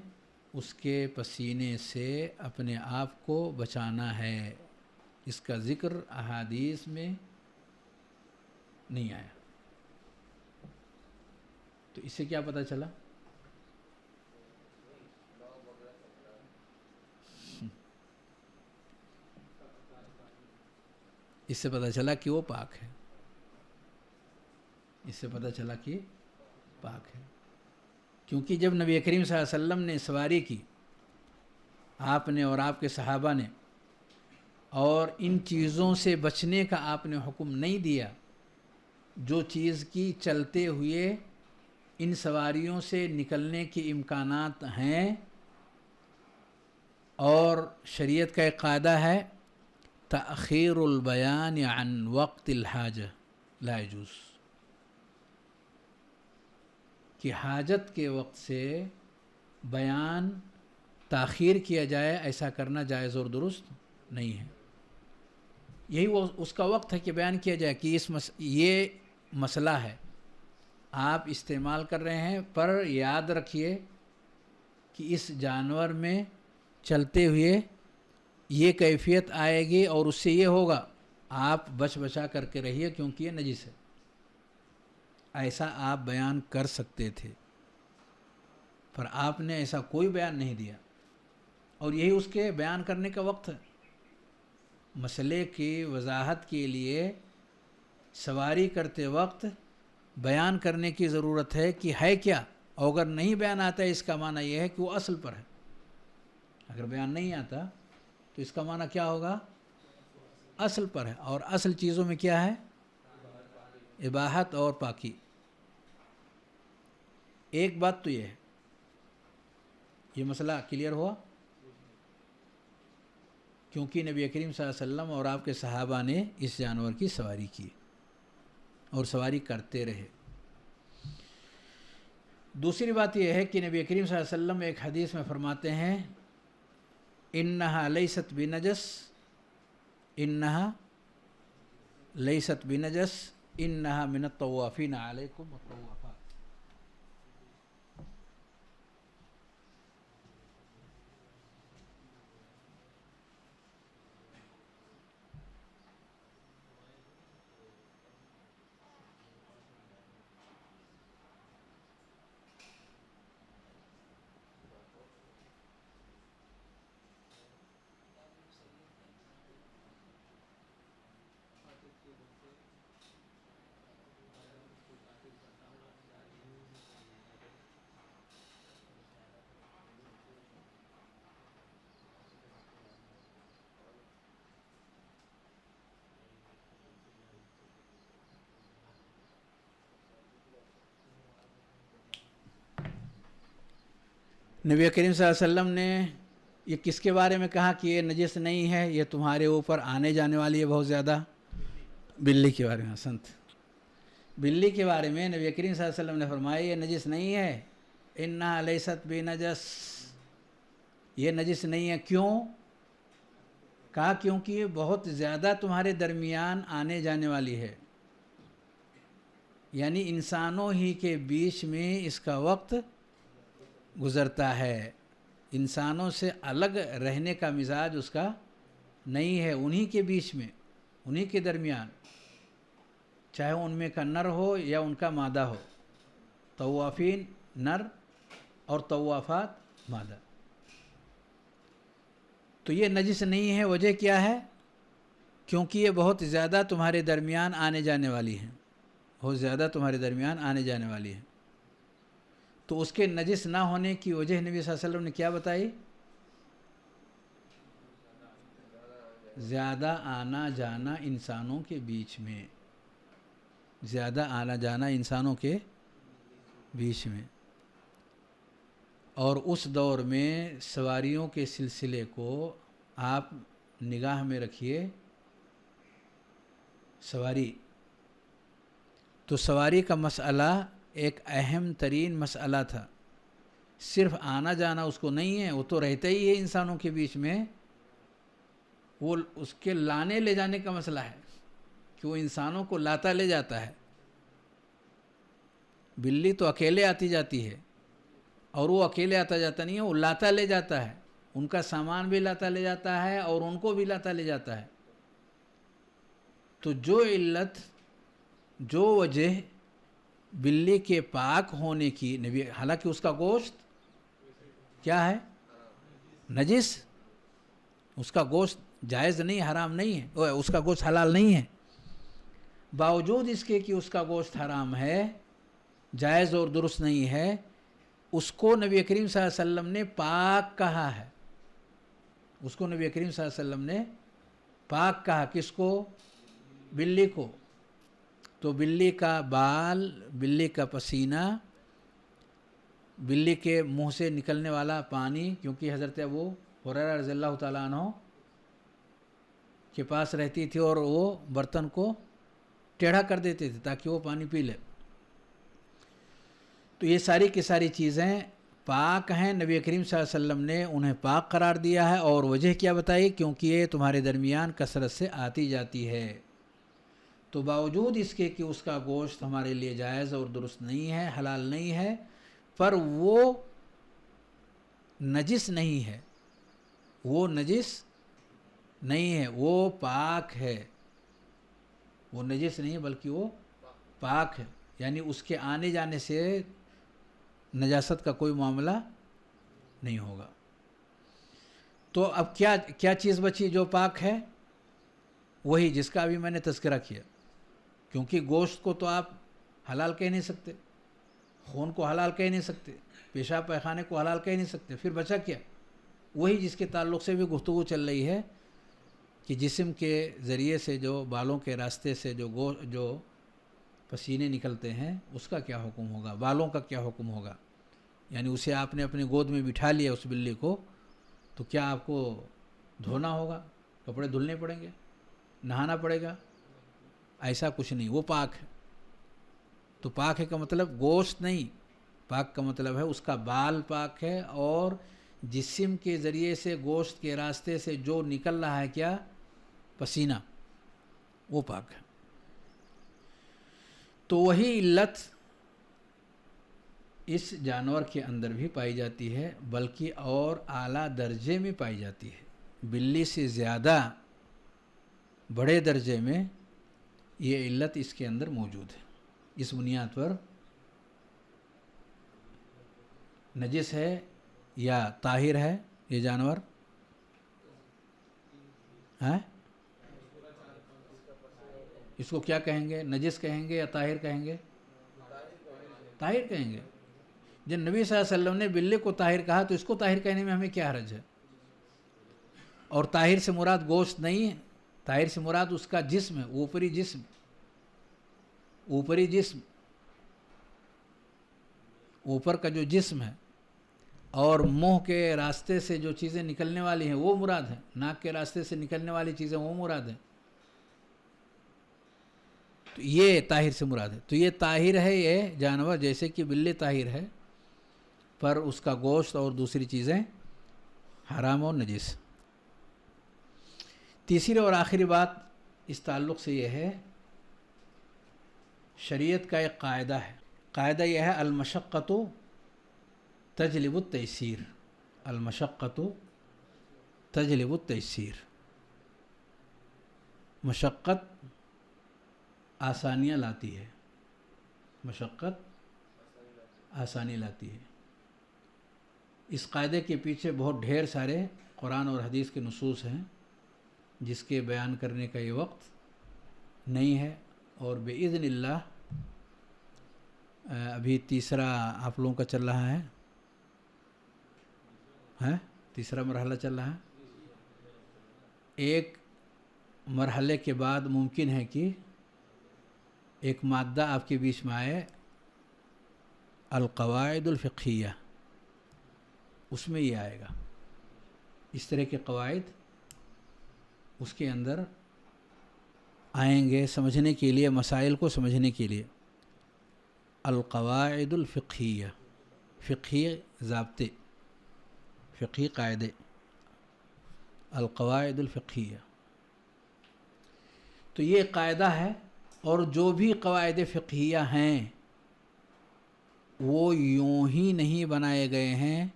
اس کے پسینے سے اپنے آپ کو بچانا ہے. اس کا ذکر احادیث میں نہیں آیا. تو اس سے کیا پتہ چلا؟ اس سے پتہ چلا کہ وہ پاک ہے. اس سے پتہ چلا کہ پاک ہے. کیونکہ جب نبی کریم صلی اللہ علیہ وسلم نے سواری کی، آپ نے اور آپ کے صحابہ نے، اور ان چیزوں سے بچنے کا آپ نے حکم نہیں دیا جو چیز کی چلتے ہوئے ان سواریوں سے نکلنے کے امکانات ہیں، اور شریعت کا ایک قاعدہ ہے تأخیر البیان عن وقت الحاجہ لا يجوز، کہ حاجت کے وقت سے بیان تاخیر کیا جائے، ایسا کرنا جائز اور درست نہیں ہے۔ یہی وہ اس کا وقت ہے کہ بیان کیا جائے کہ یہ مسئلہ ہے، آپ استعمال کر رہے ہیں، پر یاد رکھیے کہ اس جانور میں چلتے ہوئے یہ کیفیت آئے گی اور اس سے یہ ہوگا، آپ بچا کر کے رہیے کیونکہ یہ نجس ہے۔ ایسا آپ بیان کر سکتے تھے، پر آپ نے ایسا کوئی بیان نہیں دیا، اور یہی اس کے بیان کرنے کا وقت ہے۔ مسئلے کی وضاحت کے لیے سواری کرتے وقت بیان کرنے کی ضرورت ہے کہ ہے کیا، اور اگر نہیں بیان آتا ہے اس کا معنی یہ ہے کہ وہ اصل پر ہے۔ اگر بیان نہیں آتا تو اس کا معنی کیا ہوگا؟ اصل پر ہے، اور اصل چیزوں میں کیا ہے؟ اباحت اور پاکی۔ ایک بات تو یہ ہے، یہ مسئلہ کلیئر ہوا، کیونکہ نبی کریم صلی اللہ علیہ وسلم اور آپ کے صحابہ نے اس جانور کی سواری کی اور سواری کرتے رہے۔ دوسری بات یہ ہے کہ نبی کریم صلی اللہ علیہ وسلم ایک حدیث میں فرماتے ہیں انہا لیست بنجس، انہا لیست بنجس انہا من الطوافین علیکم الطوافات۔ نبی کریم صلی اللہ علیہ وسلم نے یہ کس کے بارے میں کہا کہ یہ نجس نہیں ہے، یہ تمہارے اوپر آنے جانے والی ہے بہت زیادہ؟ بلی کے بارے میں۔ سنت بلی کے بارے میں نبی کریم صلی اللہ علیہ وسلم نے فرمایا یہ نجس نہیں ہے، انہا لیست بنجس، یہ نجس نہیں ہے۔ کیوں کہا؟ کیونکہ یہ بہت زیادہ تمہارے درمیان آنے جانے والی ہے، یعنی انسانوں ہی کے بیچ میں اس کا وقت گزرتا ہے، انسانوں سے الگ رہنے کا مزاج اس کا نہیں ہے، انہی کے بیچ میں، انہی کے درمیان، چاہے ان میں کا نر ہو یا ان کا مادہ ہو، طوافین نر اور طوافات مادہ۔ تو یہ نجس نہیں ہے، وجہ کیا ہے؟ کیونکہ یہ بہت زیادہ تمہارے درمیان آنے جانے والی ہیں، بہت زیادہ تمہارے درمیان آنے جانے والی ہیں۔ تو اس کے نجس نہ ہونے کی وجہ نبی صلی اللہ علیہ وسلم نے کیا بتائی؟ زیادہ آنا جانا انسانوں کے بیچ میں، زیادہ آنا جانا انسانوں کے بیچ میں، اور اس دور میں سواریوں کے سلسلے کو آپ نگاہ میں رکھیے۔ سواری تو سواری کا مسئلہ ایک اہم ترین مسئلہ تھا، صرف آنا جانا اس کو نہیں ہے، وہ تو رہتا ہی ہے انسانوں کے بیچ میں، وہ اس کے لانے لے جانے کا مسئلہ ہے کہ وہ انسانوں کو لاتا لے جاتا ہے۔ بلی تو اکیلے آتی جاتی ہے، اور وہ اکیلے آتا جاتا نہیں ہے، وہ لاتا لے جاتا ہے، ان کا سامان بھی لاتا لے جاتا ہے اور ان کو بھی لاتا لے جاتا ہے۔ تو جو علت، جو وجہ بلی کے پاک ہونے کی نبی، حالانکہ اس کا گوشت کیا ہے؟ نجس، اس کا گوشت جائز نہیں، حرام نہیں ہے، اس کا گوشت حلال نہیں ہے، باوجود اس کے کہ اس کا گوشت حرام ہے، جائز اور درست نہیں ہے، اس کو نبی کریم صلی اللہ علیہ وسلم نے پاک کہا ہے، اس کو نبی کریم صلی اللہ علیہ وسلم نے پاک کہا. کس کو؟ بلی کو. تو بلی کا بال، بلی کا پسینہ، بلی کے منہ سے نکلنے والا پانی، کیونکہ حضرت ابو ہریرہ رضی اللہ تعالیٰ عنہ کے پاس رہتی تھی اور وہ برتن کو ٹیڑھا کر دیتے تھے تاکہ وہ پانی پی لے. تو یہ ساری کی ساری چیزیں پاک ہیں. نبی کریم صلی اللہ علیہ وسلم نے انہیں پاک قرار دیا ہے. اور وجہ کیا بتائی؟ کیونکہ یہ تمہارے درمیان کثرت سے آتی جاتی ہے. تو باوجود اس کے کہ اس کا گوشت ہمارے لیے جائز اور درست نہیں ہے، حلال نہیں ہے، پر وہ نجس نہیں ہے، وہ نجس نہیں ہے، وہ پاک ہے. وہ نجس نہیں ہے بلکہ وہ پاک ہے، یعنی اس کے آنے جانے سے نجاست کا کوئی معاملہ نہیں ہوگا. تو اب کیا چیز بچی جو پاک ہے؟ وہی جس کا ابھی میں نے تذکرہ کیا. کیونکہ گوشت کو تو آپ حلال کہہ نہیں سکتے، خون کو حلال کہہ نہیں سکتے، پیشاب پیخانے کو حلال کہہ نہیں سکتے، پھر بچا کیا؟ وہی جس کے تعلق سے بھی گفتگو چل رہی ہے کہ جسم کے ذریعے سے جو بالوں کے راستے سے جو پسینے نکلتے ہیں اس کا کیا حکم ہوگا، بالوں کا کیا حکم ہوگا. یعنی اسے آپ نے اپنے گود میں بٹھا لیا اس بلی کو، تو کیا آپ کو دھونا ہوگا، کپڑے دھلنے پڑیں گے، نہانا پڑے گا؟ ایسا کچھ نہیں، وہ پاک ہے. تو پاک ہے کا مطلب گوشت نہیں، پاک کا مطلب ہے اس کا بال پاک ہے، اور جسم کے ذریعے سے گوشت کے راستے سے جو نکل رہا ہے کیا؟ پسینہ، وہ پاک ہے. تو وہی علت اس جانور کے اندر بھی پائی جاتی ہے، بلکہ اور اعلیٰ درجے میں پائی جاتی ہے. بلی سے زیادہ بڑے درجے میں یہ علت اس کے اندر موجود ہے. اس بنیاد پر نجس ہے یا طاہر ہے یہ جانور؟ اس کو کیا کہیں گے؟ نجس کہیں گے یا طاہر کہیں گے؟ طاہر کہیں گے. جب نبی صلی اللہ علیہ وسلم نے بلی کو طاہر کہا تو اس کو طاہر کہنے میں ہمیں کیا حرج ہے؟ اور طاہر سے مراد گوشت نہیں ہے، طاہر سے مراد اس کا جسم ہے، اوپری جسم، اوپری جسم، اوپر کا جو جسم ہے. اور منہ کے راستے سے جو چیزیں نکلنے والی ہیں وہ مراد ہیں، ناک کے راستے سے نکلنے والی چیزیں وہ مراد ہیں. تو یہ طاہر سے مراد ہے. تو یہ طاہر ہے یہ جانور، جیسے کہ بلی طاہر ہے، پر اس کا گوشت اور دوسری چیزیں حرام اور نجس. تیسری اور آخری بات اس تعلق سے یہ ہے، شریعت کا ایک قاعدہ ہے. قاعدہ یہ ہے، المشقۃ تجلب التیسیر. المشقۃ تجلب التیسیر. مشقت آسانیاں لاتی ہے، مشقت آسانی لاتی ہے. اس قاعدے کے پیچھے بہت ڈھیر سارے قرآن اور حدیث کے نصوص ہیں جس کے بیان کرنے کا یہ وقت نہیں ہے. اور بإذن اللہ ابھی تیسرا آپ لوگوں کا چل رہا ہے، تیسرا مرحلہ چل رہا ہے. ایک مرحلے کے بعد ممکن ہے کہ ایک مادہ آپ کے بیچ میں آئے، القواعد الفقہیہ، اس میں یہ آئے گا. اس طرح کے قواعد اس کے اندر آئیں گے سمجھنے کے لیے، مسائل کو سمجھنے کے لیے. القواعد الفقہیہ، فقہی ضابطے، فقہی قاعدے، القواعد الفقہیہ. تو یہ قاعدہ ہے، اور جو بھی قواعد فقہیہ ہیں وہ یوں ہی نہیں بنائے گئے ہیں.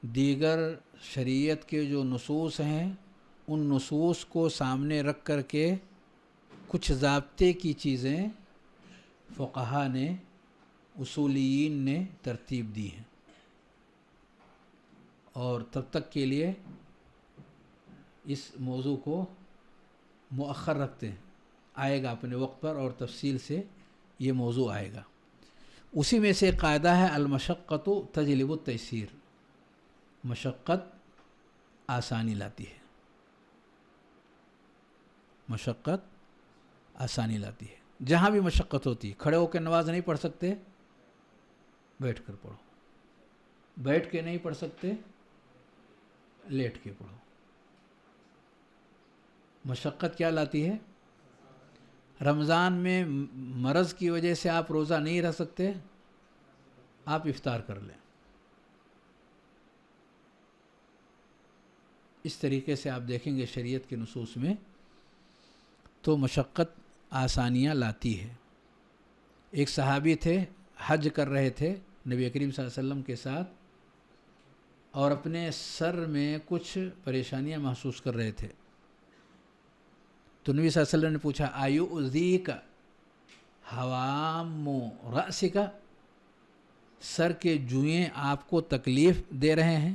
دیگر شریعت کے جو نصوص ہیں ان نصوص کو سامنے رکھ کر کے کچھ ضابطے کی چیزیں فقہا نے، اصولیین نے ترتیب دی ہیں، اور تب تک کے لیے اس موضوع کو مؤخر رکھتے ہیں. آئے گا اپنے وقت پر اور تفصیل سے یہ موضوع آئے گا. اسی میں سے ایک قاعدہ ہے المشقت تجلب التیسیر، مشقت آسانی لاتی ہے، مشقت آسانی لاتی ہے۔ جہاں بھی مشقت ہوتی ہے، کھڑے ہو کے نماز نہیں پڑھ سکتے، بیٹھ کر پڑھو، بیٹھ کے نہیں پڑھ سکتے، لیٹ کے پڑھو۔ مشقت کیا لاتی ہے؟ رمضان میں مرض کی وجہ سے آپ روزہ نہیں رہ سکتے، آپ افطار کر لیں۔ اس طریقے سے آپ دیکھیں گے شریعت کے نصوص میں تو مشقت آسانیاں لاتی ہے۔ ایک صحابی تھے، حج کر رہے تھے نبی کریم صلی اللہ علیہ وسلم کے ساتھ، اور اپنے سر میں کچھ پریشانیاں محسوس کر رہے تھے، تو نبی صلی اللہ علیہ وسلم نے پوچھا ایؤذیک حوام رأسک، سر کے جوئیں آپ کو تکلیف دے رہے ہیں؟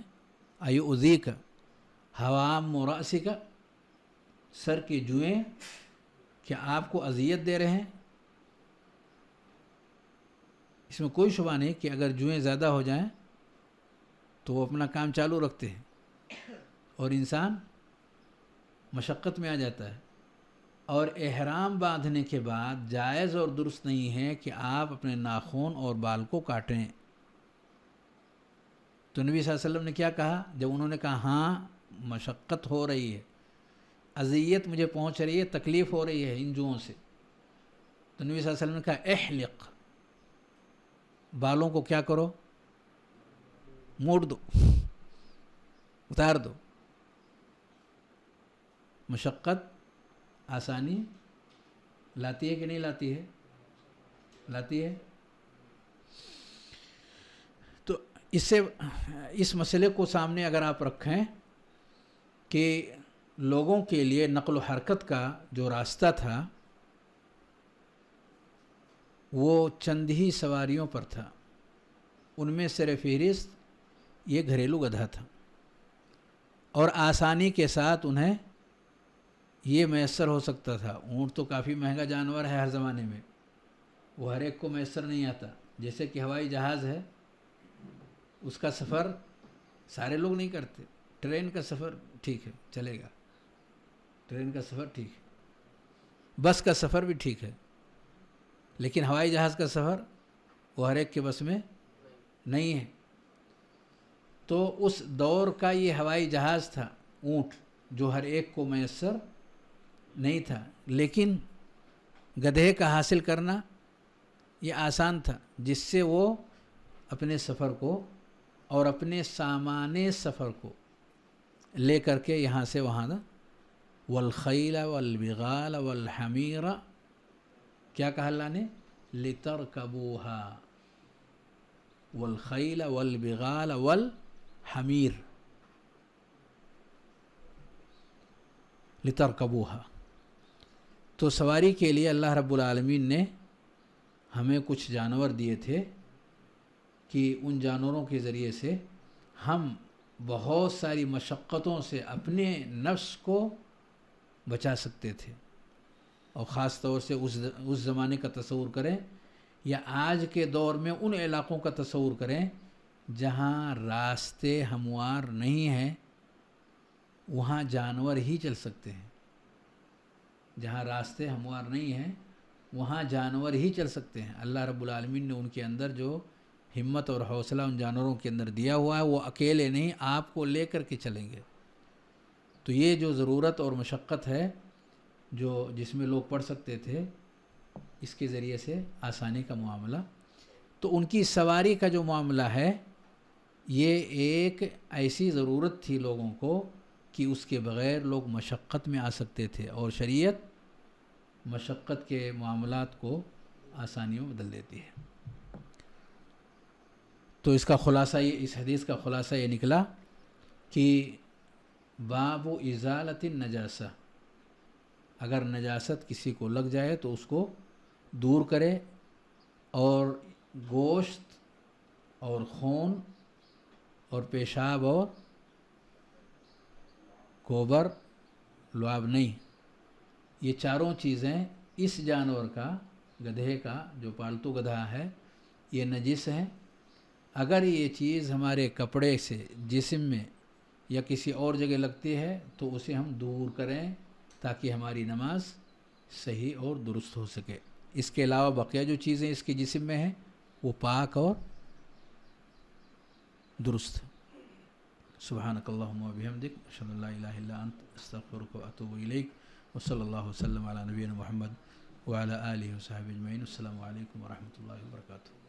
ایؤذیک حوام رأسک، سر کے جوئیں کیا آپ کو اذیت دے رہے ہیں؟ اس میں کوئی شبہ نہیں کہ اگر جوئیں زیادہ ہو جائیں تو وہ اپنا کام چالو رکھتے ہیں اور انسان مشقت میں آ جاتا ہے۔ اور احرام باندھنے کے بعد جائز اور درست نہیں ہے کہ آپ اپنے ناخن اور بال کو کاٹیں۔ تو نبی صلی اللہ علیہ وسلم نے کیا کہا جب انہوں نے کہا ہاں مشقت ہو رہی ہے، اذیت مجھے پہنچ رہی ہے، تکلیف ہو رہی ہے ان جوؤں سے، تو نبی صلی اللہ علیہ وسلم نے کہا احلق، بالوں کو کیا کرو؟ موڑ دو، اتار دو۔ مشقت آسانی لاتی ہے کہ نہیں لاتی ہے؟ لاتی ہے۔ تو اس مسئلے کو سامنے اگر آپ رکھیں کہ لوگوں کے لیے نقل و حرکت کا جو راستہ تھا وہ چند ہی سواریوں پر تھا، ان میں سر فہرست یہ گھریلو گدھا تھا، اور آسانی کے ساتھ انہیں یہ میسر ہو سکتا تھا۔ اونٹ تو کافی مہنگا جانور ہے ہر زمانے میں، وہ ہر ایک کو میسر نہیں آتا، جیسے کہ ہوائی جہاز ہے، اس کا سفر سارے لوگ نہیں کرتے۔ ٹرین کا سفر ٹھیک ہے، چلے گا، ٹرین کا سفر ٹھیک ہے، بس کا سفر بھی ٹھیک ہے، لیکن ہوائی جہاز کا سفر وہ ہر ایک کے بس میں نہیں ہے۔ تو اس دور کا یہ ہوائی جہاز تھا اونٹ، جو ہر ایک کو میسر نہیں تھا، لیکن گدھے کا حاصل کرنا یہ آسان تھا، جس سے وہ اپنے سفر کو اور اپنے سامان سفر کو لے کر کے یہاں سے وہاں والخیل والبغال والحمیر، کیا کہا اللہ نے؟ لترکبوها، والخیل والبغال والحمیر، لترکبوها۔ تو سواری کے لیے اللہ رب العالمین نے ہمیں کچھ جانور دیے تھے کہ ان جانوروں کے ذریعے سے ہم بہت ساری مشقتوں سے اپنے نفس کو بچا سکتے تھے۔ اور خاص طور سے اس زمانے کا تصور کریں یا آج کے دور میں ان علاقوں کا تصور کریں جہاں راستے ہموار نہیں ہیں، وہاں جانور ہی چل سکتے ہیں۔ جہاں راستے ہموار نہیں ہیں وہاں جانور ہی چل سکتے ہیں۔ اللہ رب العالمین نے ان کے اندر جو ہمت اور حوصلہ ان جانوروں کے اندر دیا ہوا ہے، وہ اکیلے نہیں، آپ کو لے کر کے چلیں گے۔ تو یہ جو ضرورت اور مشقت ہے جس میں لوگ پڑھ سکتے تھے، اس کے ذریعے سے آسانی کا معاملہ، تو ان کی سواری کا جو معاملہ ہے یہ ایک ایسی ضرورت تھی لوگوں کو کہ اس کے بغیر لوگ مشقت میں آ سکتے تھے، اور شریعت مشقت کے معاملات کو آسانیوں بدل دیتی ہے۔ تو اس حدیث کا خلاصہ یہ نکلا کہ باب ازالت النجاسہ، اگر نجاست کسی کو لگ جائے تو اس کو دور کرے، اور گوشت اور خون اور پیشاب اور گوبر لعاب نہیں، یہ چاروں چیزیں اس جانور کا، گدھے کا جو پالتو گدھا ہے، یہ نجس ہے. اگر یہ چیز ہمارے کپڑے سے جسم میں یا کسی اور جگہ لگتی ہے تو اسے ہم دور کریں تاکہ ہماری نماز صحیح اور درست ہو سکے. اس کے علاوہ بقیہ جو چیزیں اس کے جسم میں ہیں وہ پاک اور درست. سبحانک اللہم و بحمدک اشہد ان لا الہ الا انت استغفرک و اتوب الیک وصلی اللہ وسلم علی نبینا محمد وعلی آلہ وصحبہ اجمعین. السلام علیکم ورحمۃ اللہ وبرکاتہ.